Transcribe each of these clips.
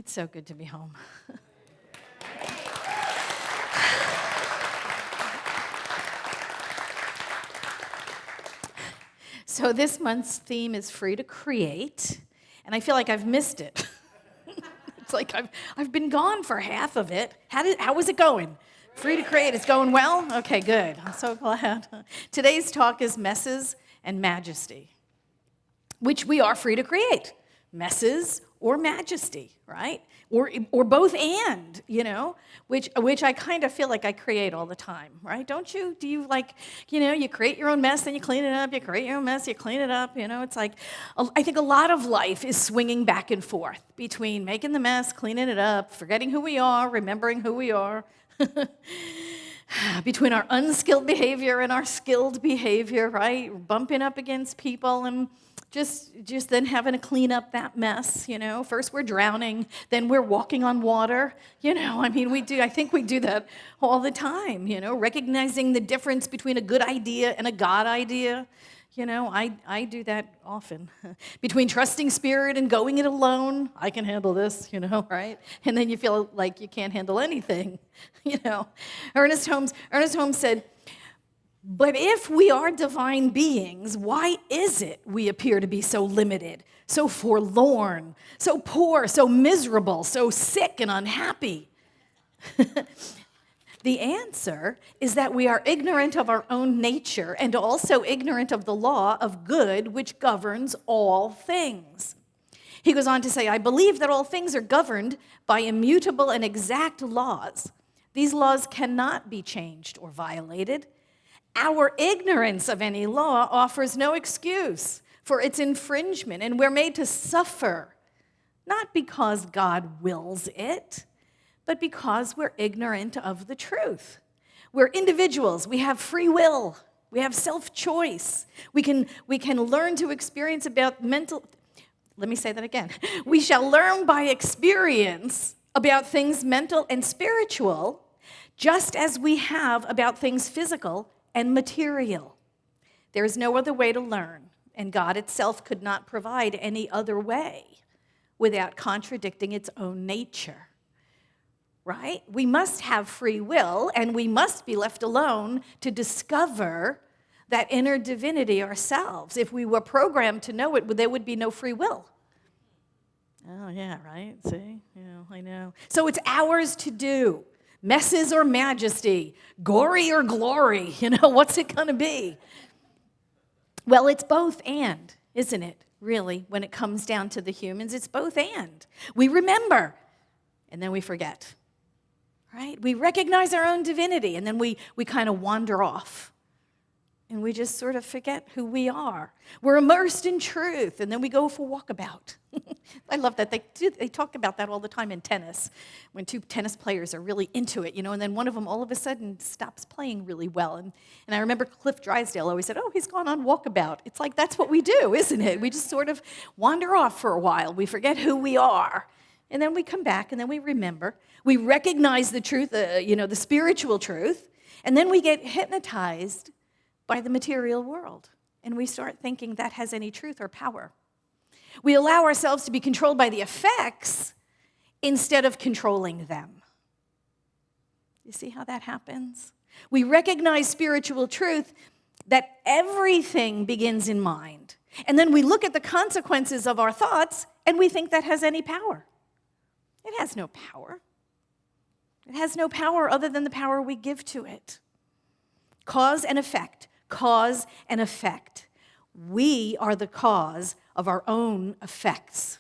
It's so good to be home. So this month's theme is free to create, and I feel like I've missed it. It's like I've been gone for half of it. How is it going? Free to create, it's going well? Okay, good. I'm so glad. Today's talk is messes and majesty, which we are free to create. Messes or majesty, right? Or both and, which I kind of feel like I create all the time, right? Don't you? Do you you create your own mess, then you clean it up, you create your own mess, you clean it up, it's like, I think a lot of life is swinging back and forth between making the mess, cleaning it up, forgetting who we are, remembering who we are, between our unskilled behavior and our skilled behavior, right? Bumping up against people and just then having to clean up that mess, First we're drowning, then we're walking on water, I think we do that all the time, recognizing the difference between a good idea and a God idea. I do that often. Between trusting spirit and going it alone, I can handle this, right? And then you feel like you can't handle anything, Ernest Holmes said, but if we are divine beings, why is it we appear to be so limited, so forlorn, so poor, so miserable, so sick and unhappy? The answer is that we are ignorant of our own nature and also ignorant of the law of good which governs all things. He goes on to say, I believe that all things are governed by immutable and exact laws. These laws cannot be changed or violated. Our ignorance of any law offers no excuse for its infringement, and we're made to suffer, not because God wills it, but because we're ignorant of the truth. We're individuals. We have free will. We have self-choice. We can learn to experience about mental... Let me say that again. We shall learn by experience about things mental and spiritual, just as we have about things physical and material. There is no other way to learn, and God itself could not provide any other way without contradicting its own nature. Right? We must have free will, and we must be left alone to discover that inner divinity ourselves. If we were programmed to know it, there would be no free will. Oh, yeah, right? See? I know. So it's ours to do. Messes or majesty, gory or glory, what's it going to be? Well, it's both and, isn't it, really, when it comes down to the humans? It's both and. We remember, and then we forget, right? We recognize our own divinity, and then we kind of wander off, and we just sort of forget who we are. We're immersed in truth, and then we go for walkabout. I love that. They talk about that all the time in tennis, when two tennis players are really into it, and then one of them all of a sudden stops playing really well. And I remember Cliff Drysdale always said, oh, he's gone on walkabout. It's like that's what we do, isn't it? We just sort of wander off for a while. We forget who we are. And then we come back, and then we remember. We recognize the truth, the spiritual truth, and then we get hypnotized by the material world. And we start thinking that has any truth or power. We allow ourselves to be controlled by the effects instead of controlling them. You see how that happens? We recognize spiritual truth that everything begins in mind. And then we look at the consequences of our thoughts and we think that has any power. It has no power. It has no power other than the power we give to it. Cause and effect. Cause and effect. We are the cause of our own effects,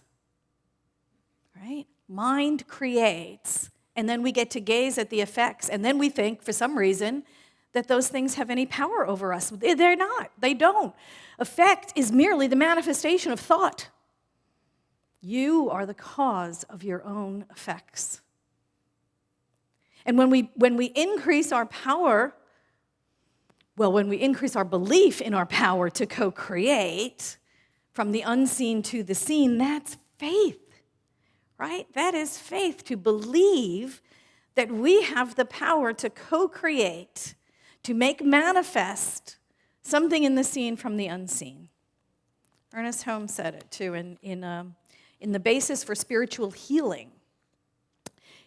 right? Mind creates, and then we get to gaze at the effects, and then we think, for some reason, that those things have any power over us. They're not. They don't. Effect is merely the manifestation of thought. You are the cause of your own effects. And when we increase our power, when we increase our belief in our power to co-create, from the unseen to the seen, that's faith, right? That is faith, to believe that we have the power to co-create, to make manifest something in the seen from the unseen. Ernest Holmes said it too in the basis for spiritual healing.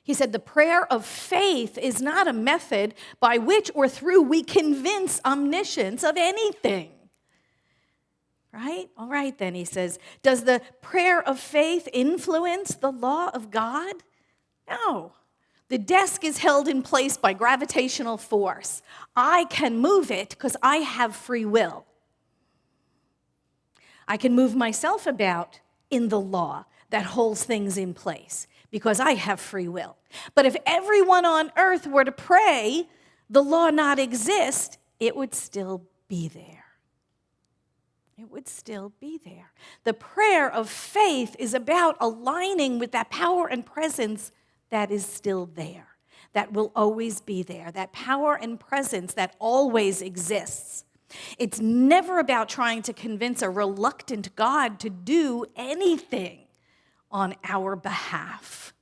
He said the prayer of faith is not a method by which or through we convince omniscience of anything. Right? All right, then, he says, does the prayer of faith influence the law of God? No. The desk is held in place by gravitational force. I can move it because I have free will. I can move myself about in the law that holds things in place because I have free will. But if everyone on earth were to pray, the law not exist, it would still be there. It would still be there. The prayer of faith is about aligning with that power and presence that is still there, that will always be there, that power and presence that always exists. It's never about trying to convince a reluctant God to do anything on our behalf.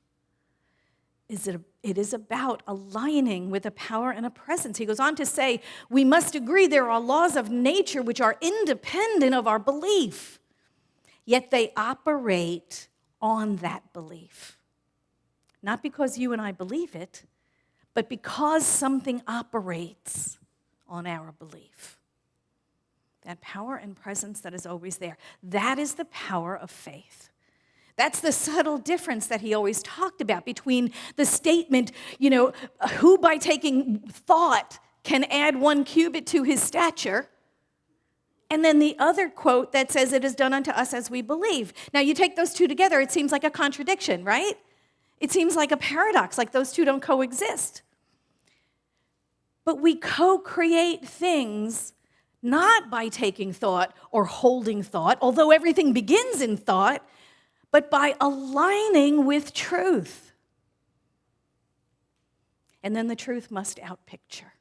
It is about aligning with a power and a presence. He goes on to say, we must agree there are laws of nature which are independent of our belief, yet they operate on that belief. Not because you and I believe it, but because something operates on our belief. That power and presence that is always there. That is the power of faith. That's the subtle difference that he always talked about between the statement, who by taking thought can add 1 cubit to his stature, and then the other quote that says, it is done unto us as we believe. Now, you take those two together, it seems like a contradiction, right? It seems like a paradox, like those two don't coexist. But we co-create things not by taking thought or holding thought, although everything begins in thought, but by aligning with truth. And then the truth must outpicture.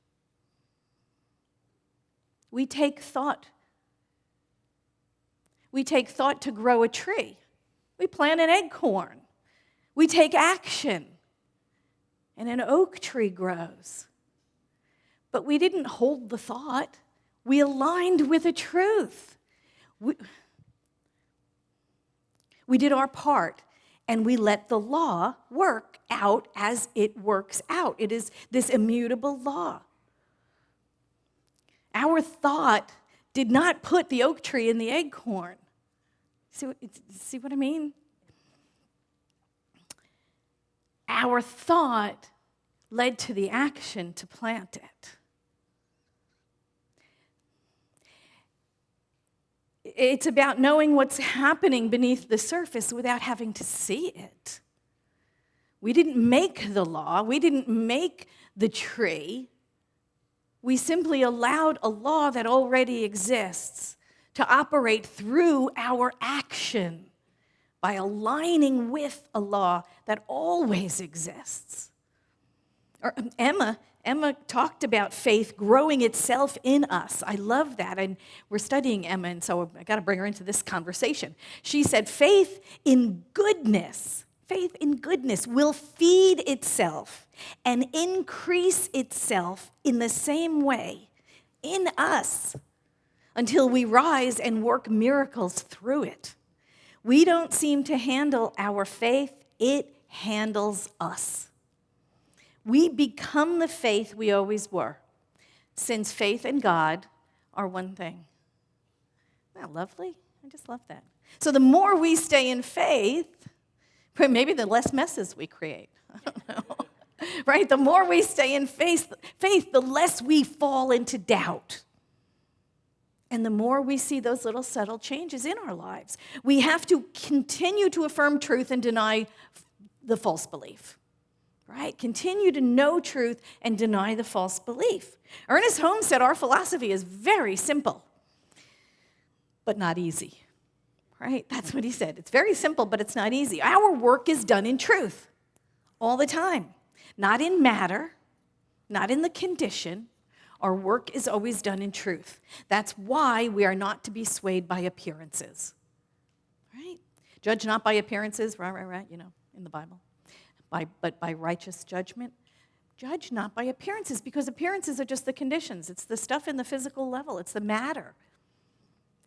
We take thought. We take thought to grow a tree. We plant an acorn. We take action, and an oak tree grows. But we didn't hold the thought. We aligned with the truth. We did our part, and we let the law work out as it works out. It is this immutable law. Our thought did not put the oak tree in the acorn. See what I mean? Our thought led to the action to plant it. It's about knowing what's happening beneath the surface without having to see it. We didn't make the law. We didn't make the tree. We simply allowed a law that already exists to operate through our action by aligning with a law that always exists. Or Emma talked about faith growing itself in us. I love that. And we're studying Emma, and so I got to bring her into this conversation. She said, faith in goodness will feed itself and increase itself in the same way in us until we rise and work miracles through it. We don't seem to handle our faith, it handles us. We become the faith we always were, since faith and God are one thing. Isn't that lovely? I just love that. So the more we stay in faith, maybe the less messes we create. I don't know. Right? The more we stay in faith, the less we fall into doubt. And the more we see those little subtle changes in our lives. We have to continue to affirm truth and deny the false belief. Right? Continue to know truth and deny the false belief. Ernest Holmes said our philosophy is very simple, but not easy. Right? That's what he said. It's very simple, but it's not easy. Our work is done in truth all the time. Not in matter, not in the condition. Our work is always done in truth. That's why we are not to be swayed by appearances. Right? Judge not by appearances, right, in the Bible. But by righteous judgment. Judge not by appearances, because appearances are just the conditions. It's the stuff in the physical level. It's the matter.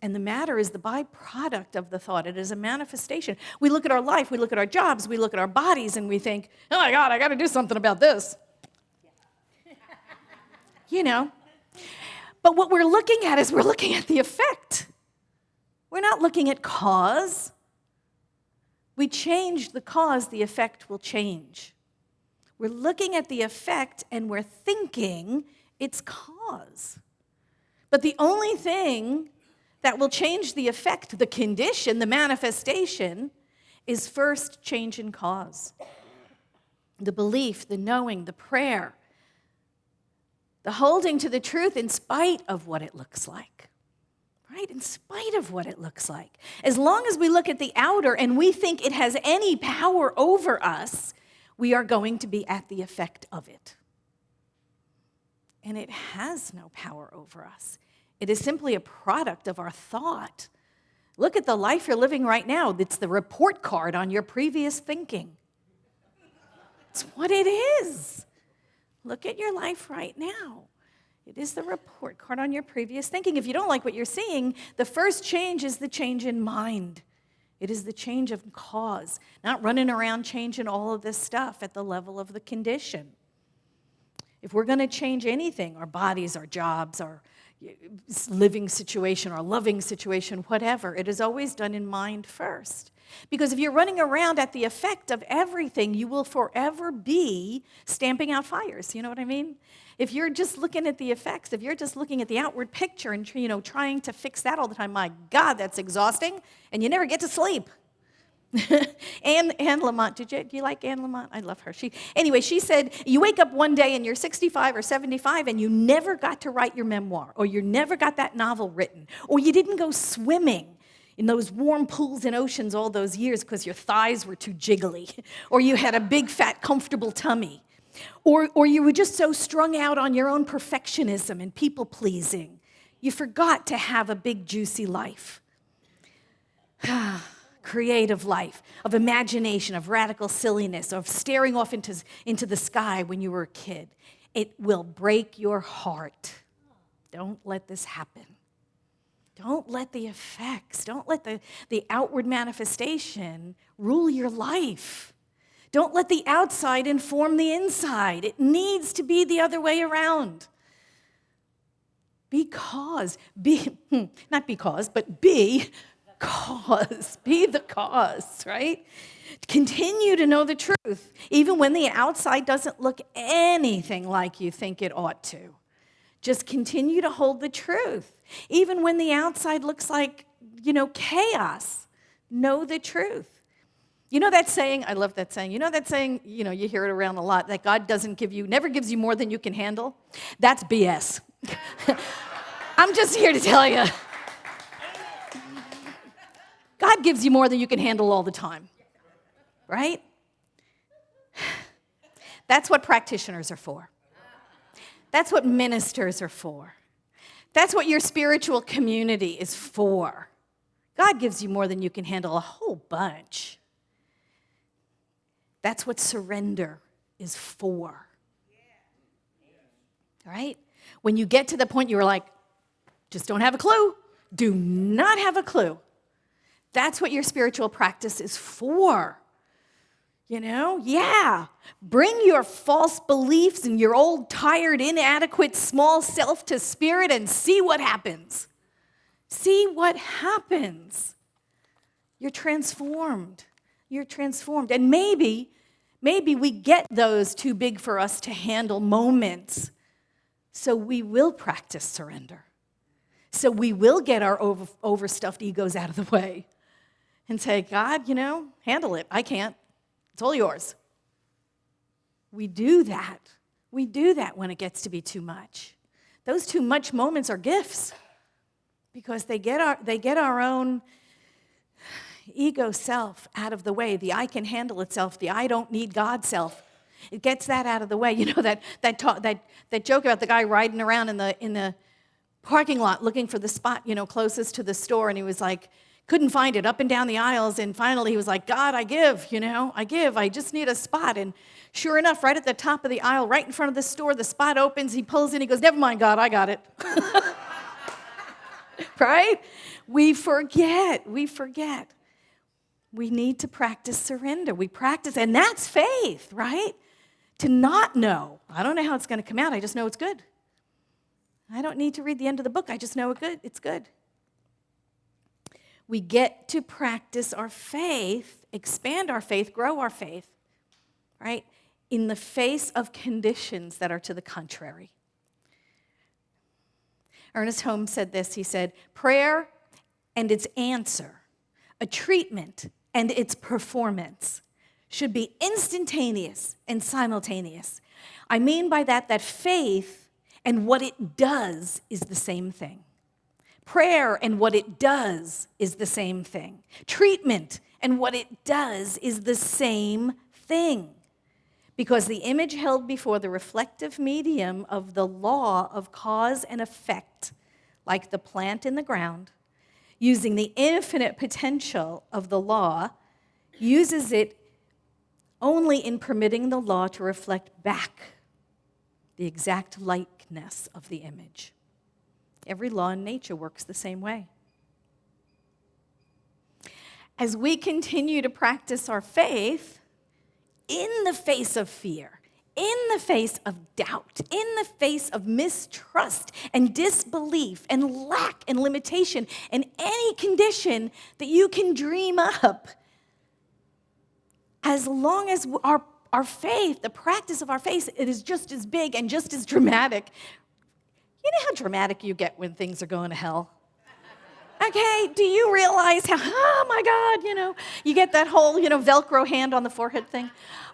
And the matter is the byproduct of the thought. It is a manifestation. We look at our life, we look at our jobs, we look at our bodies, and we think, oh my God, I got to do something about this. You know. But what we're looking at is we're looking at the effect. We're not looking at cause. We change the cause, the effect will change. We're looking at the effect and we're thinking it's cause. But the only thing that will change the effect, the condition, the manifestation, is first change in cause. The belief, the knowing, the prayer, the holding to the truth in spite of what it looks like. Right? In spite of what it looks like. As long as we look at the outer and we think it has any power over us, we are going to be at the effect of it. And it has no power over us. It is simply a product of our thought. Look at the life you're living right now. It's the report card on your previous thinking. It's what it is. Look at your life right now. It is the report card on your previous thinking. If you don't like what you're seeing, the first change is the change in mind. It is the change of cause, not running around changing all of this stuff at the level of the condition. If we're going to change anything, our bodies, our jobs, our living situation, our loving situation, whatever, it is always done in mind first. Because if you're running around at the effect of everything, you will forever be stamping out fires. You know what I mean? If you're just looking at the effects, if you're just looking at the outward picture and trying to fix that all the time, my God, that's exhausting, and you never get to sleep. Anne Lamott, do you like Anne Lamott? I love her. She said, you wake up one day and you're 65 or 75 and you never got to write your memoir, or you never got that novel written, or you didn't go swimming in those warm pools and oceans all those years because your thighs were too jiggly, or you had a big, fat, comfortable tummy, or you were just so strung out on your own perfectionism and people-pleasing. You forgot to have a big, juicy life. Creative life, of imagination, of radical silliness, of staring off into the sky when you were a kid. It will break your heart. Don't let this happen. Don't let the effects, don't let the outward manifestation rule your life. Don't let the outside inform the inside. It needs to be the other way around. Be the cause, right? Continue to know the truth, even when the outside doesn't look anything like you think it ought to. Just continue to hold the truth, even when the outside looks like, chaos. Know the truth. You know that saying? I love that saying. You know that saying, you hear it around a lot, that God never gives you more than you can handle? That's BS. I'm just here to tell you. God gives you more than you can handle all the time, right? That's what practitioners are for. That's what ministers are for. That's what your spiritual community is for. God gives you more than you can handle, a whole bunch. That's what surrender is for, right? When you get to the point you're like, just don't have a clue, do not have a clue. That's what your spiritual practice is for. Bring your false beliefs and your old, tired, inadequate, small self to spirit and see what happens. See what happens. You're transformed. You're transformed. And maybe we get those too big for us to handle moments, so we will practice surrender. So we will get our overstuffed egos out of the way and say, God, handle it. I can't. It's all yours. We do that. We do that when it gets to be too much. Those too much moments are gifts because they get our own ego self out of the way, the I can handle it self, the I don't need God self. It gets that out of the way. That joke about the guy riding around in the parking lot looking for the spot, closest to the store, and he was like, couldn't find it up and down the aisles, and finally he was like, God, I give, I just need a spot. And sure enough, right at the top of the aisle, right in front of the store, the spot opens, he pulls in, he goes, never mind, God, I got it. Right? We forget. We need to practice surrender. We practice, and that's faith, right? To not know. I don't know how it's going to come out. I just know it's good. I don't need to read the end of the book. I just know it's good. We get to practice our faith, expand our faith, grow our faith, right? In the face of conditions that are to the contrary. Ernest Holmes said this. He said, prayer and its answer, a treatment and its performance should be instantaneous and simultaneous. I mean by that faith and what it does is the same thing. Prayer and what it does is the same thing. Treatment and what it does is the same thing. Because the image held before the reflective medium of the law of cause and effect, like the plant in the ground, using the infinite potential of the law, uses it only in permitting the law to reflect back the exact likeness of the image. Every law in nature works the same way. As we continue to practice our faith, in the face of fear, in the face of doubt, in the face of mistrust and disbelief and lack and limitation and any condition that you can dream up, as long as our faith, the practice of our faith, it is just as big and just as dramatic. You know how dramatic you get when things are going to hell? Okay, do you realize how, oh my God, you get that whole, Velcro hand on the forehead thing?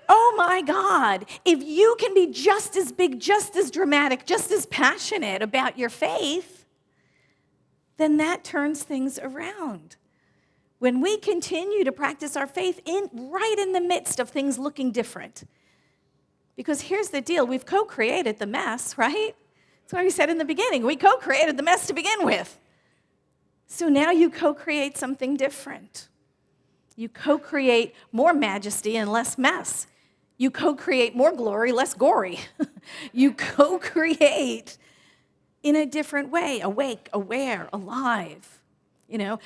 Oh my God, if you can be just as big, just as dramatic, just as passionate about your faith, then that turns things around. When we continue to practice our faith right in the midst of things looking different. Because here's the deal, we've co-created the mess, right? That's why we said in the beginning, we co-created the mess to begin with. So now you co-create something different. You co-create more majesty and less mess. You co-create more glory, less gory. You co-create in a different way, awake, aware, alive.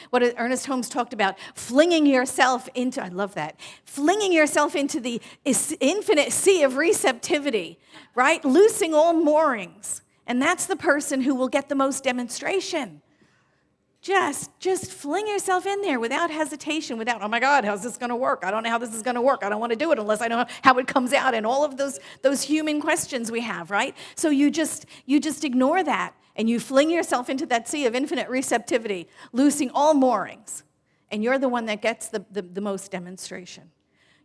What Ernest Holmes talked about, flinging yourself into, I love that, flinging yourself into the infinite sea of receptivity, right? Loosing all moorings. And that's the person who will get the most demonstration. Just fling yourself in there without hesitation, without, oh my God, how's this going to work? I don't know how this is going to work. I don't want to do it unless I know how it comes out, and all of those human questions we have, right? So you just ignore that, and you fling yourself into that sea of infinite receptivity, loosing all moorings, and you're the one that gets the most demonstration.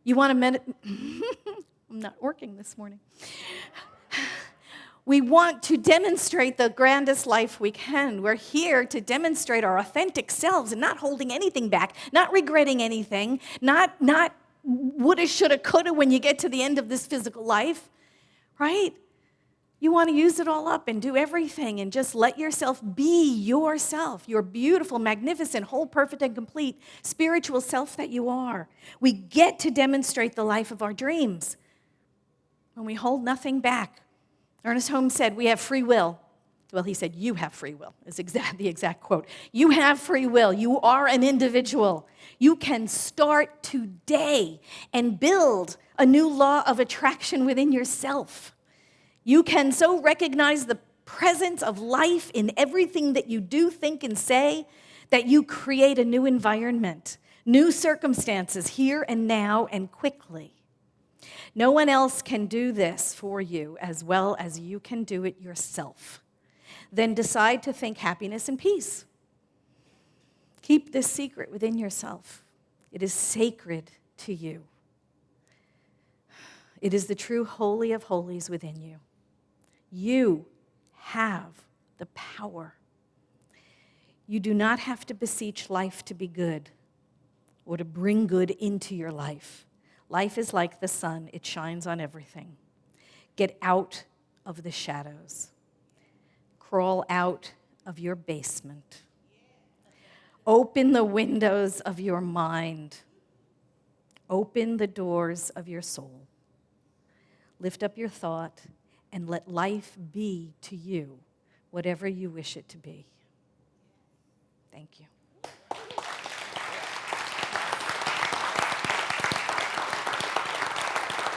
You want to meditate? I'm not working this morning. We want to demonstrate the grandest life we can. We're here to demonstrate our authentic selves and not holding anything back, not regretting anything, not woulda, shoulda, coulda when you get to the end of this physical life, right? You want to use it all up and do everything and just let yourself be yourself, your beautiful, magnificent, whole, perfect, and complete spiritual self that you are. We get to demonstrate the life of our dreams when we hold nothing back. Ernest Holmes said, we have free will. Well, he said, you have free will, is the exact quote. You have free will. You are an individual. You can start today and build a new law of attraction within yourself. You can so recognize the presence of life in everything that you do, think, and say that you create a new environment, new circumstances here and now and quickly. No one else can do this for you as well as you can do it yourself. Then decide to think happiness and peace. Keep this secret within yourself. It is sacred to you. It is the true holy of holies within you. You have the power. You do not have to beseech life to be good or to bring good into your life. Life is like the sun. It shines on everything. Get out of the shadows. Crawl out of your basement. Open the windows of your mind. Open the doors of your soul. Lift up your thought and let life be to you whatever you wish it to be. Thank you.